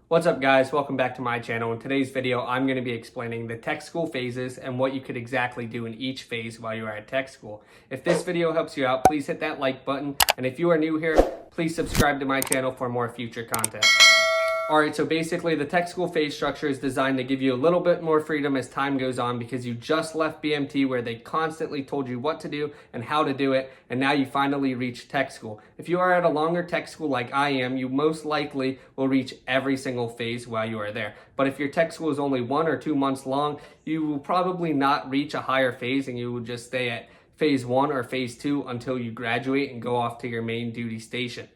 What's up guys, welcome back to my channel. In today's video, I'm going to be explaining the tech school phases and what you could exactly do in each phase while you are at tech school. If this video helps you out, please hit that like button. And if you are new here, please subscribe to my channel for more future content. Alright, so basically the tech school phase structure is designed to give you a little bit more freedom as time goes on because you just left BMT where they constantly told you what to do and how to do it, and now you finally reach tech school. If you are at a longer tech school like I am, you most likely will reach every single phase while you are there. But if your tech school is only 1 or 2 months long, you will probably not reach a higher phase and you will just stay at phase 1 or phase 2 until you graduate and go off to your main duty station.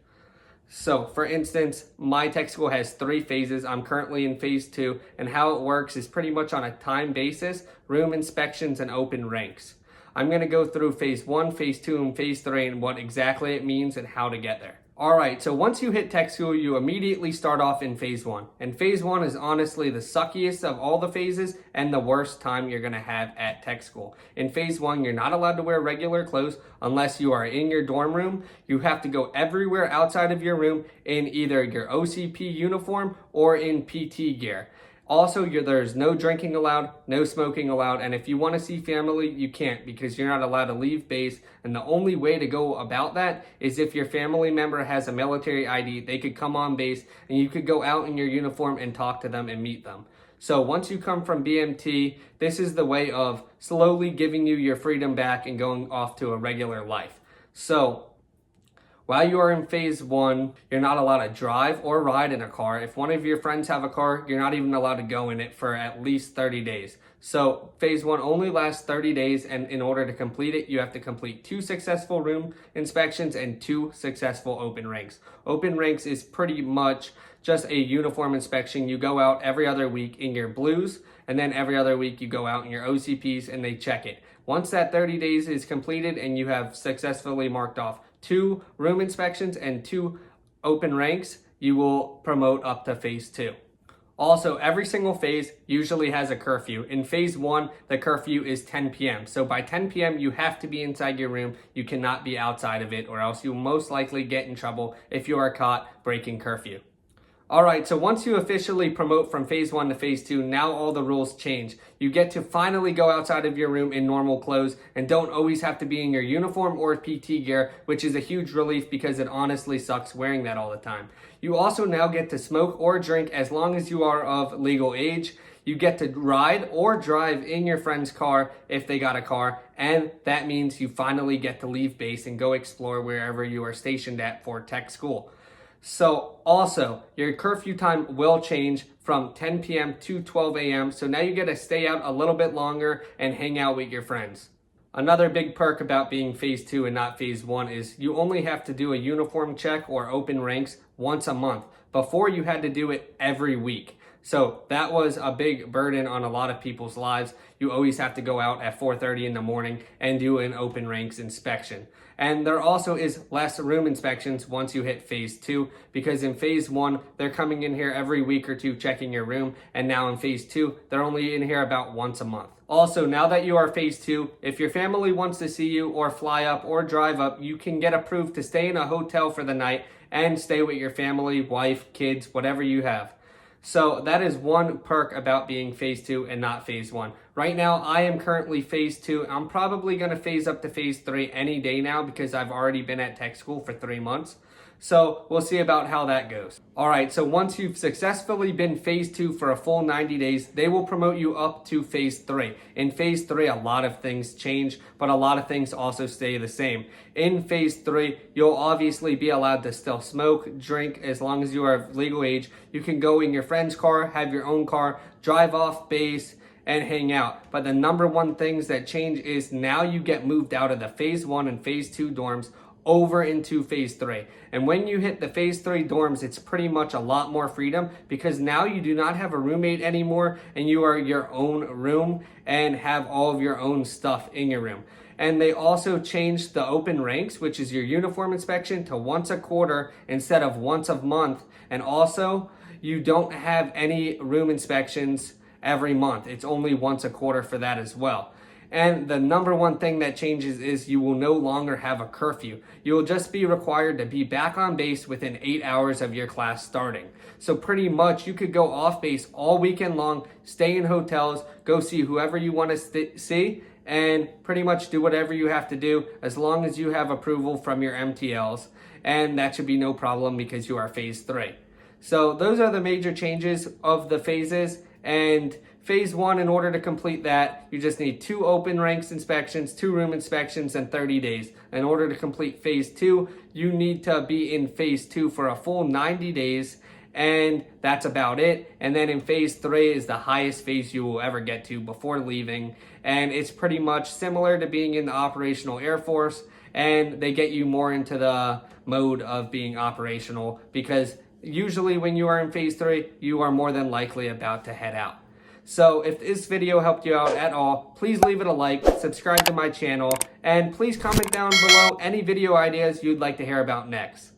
So, for instance, my tech school has 3 phases. I'm currently in phase 2, and how it works is pretty much on a time basis, room inspections, and open ranks. I'm going to go through phase 1, phase 2, and phase 3 and what exactly it means and how to get there. Alright, so once you hit tech school, you immediately start off in phase 1. And phase 1 is honestly the suckiest of all the phases and the worst time you're going to have at tech school. In phase 1, you're not allowed to wear regular clothes unless you are in your dorm room. You have to go everywhere outside of your room in either your OCP uniform or in PT gear. Also, there's no drinking allowed, no smoking allowed, and if you want to see family, you can't because you're not allowed to leave base, and the only way to go about that is if your family member has a military ID, they could come on base, and you could go out in your uniform and talk to them and meet them. So once you come from BMT, this is the way of slowly giving you your freedom back and going off to a regular life. So, while you are in phase 1, you're not allowed to drive or ride in a car. If one of your friends have a car, you're not even allowed to go in it for at least 30 days. So phase 1 only lasts 30 days, and in order to complete it, you have to complete 2 successful room inspections and 2 successful open ranks. Open ranks is pretty much just a uniform inspection. You go out every other week in your blues, and then every other week you go out in your OCPs and they check it. Once that 30 days is completed and you have successfully marked off 2 room inspections and 2 open ranks, you will promote up to phase 2. Also, every single phase usually has a curfew. In phase 1, the curfew is 10 p.m. So by 10 p.m., you have to be inside your room. You cannot be outside of it, or else you'll most likely get in trouble if you are caught breaking curfew. Alright, so once you officially promote from phase 1 to phase 2, now all the rules change. You get to finally go outside of your room in normal clothes and don't always have to be in your uniform or PT gear, which is a huge relief because it honestly sucks wearing that all the time. You also now get to smoke or drink as long as you are of legal age. You get to ride or drive in your friend's car if they got a car, and that means you finally get to leave base and go explore wherever you are stationed at for tech school. So also, your curfew time will change from 10 p.m. to 12 a.m. So now you get to stay out a little bit longer and hang out with your friends. Another big perk about being phase 2 and not phase 1 is you only have to do a uniform check or open ranks once a month. Before, you had to do it every week. So that was a big burden on a lot of people's lives. You always have to go out at 4:30 in the morning and do an open ranks inspection. And there also is less room inspections once you hit phase 2, because in phase 1, they're coming in here every week or 2 checking your room, and now in phase 2, they're only in here about once a month. Also, now that you are phase 2, if your family wants to see you or fly up or drive up, you can get approved to stay in a hotel for the night and stay with your family, wife, kids, whatever you have. So that is one perk about being phase 2 and not phase 1. Right now, I am currently phase 2. I'm probably going to phase up to phase 3 any day now because I've already been at tech school for 3 months. So we'll see about how that goes. Alright, so once you've successfully been phase 2 for a full 90 days, they will promote you up to phase 3. In phase 3, a lot of things change, but a lot of things also stay the same. In phase 3, you'll obviously be allowed to still smoke, drink, as long as you are of legal age. You can go in your friend's car, have your own car, drive off base, and hang out. But the number one things that change is now you get moved out of the phase 1 and phase 2 dorms over into phase 3. And when you hit the phase 3 dorms, it's pretty much a lot more freedom because now you do not have a roommate anymore and you are your own room and have all of your own stuff in your room. And they also changed the open ranks, which is your uniform inspection, to once a quarter instead of once a month. And also, you don't have any room inspections every month. It's only once a quarter for that as well. And the number one thing that changes is you will no longer have a curfew. You will just be required to be back on base within 8 hours of your class starting. So pretty much you could go off base all weekend long, stay in hotels, go see whoever you want to see, and pretty much do whatever you have to do as long as you have approval from your MTLs. And that should be no problem because you are phase 3. So those are the major changes of the phases. And phase 1, in order to complete that, you just need 2 open ranks inspections, 2 room inspections, and 30 days. In order to complete phase 2, you need to be in phase 2 for a full 90 days. And that's about it. And then in phase 3 is the highest phase you will ever get to before leaving. And it's pretty much similar to being in the operational Air Force. And they get you more into the mode of being operational because usually when you are in phase 3, you are more than likely about to head out. So if this video helped you out at all, please leave it a like, subscribe to my channel, and please comment down below any video ideas you'd like to hear about next.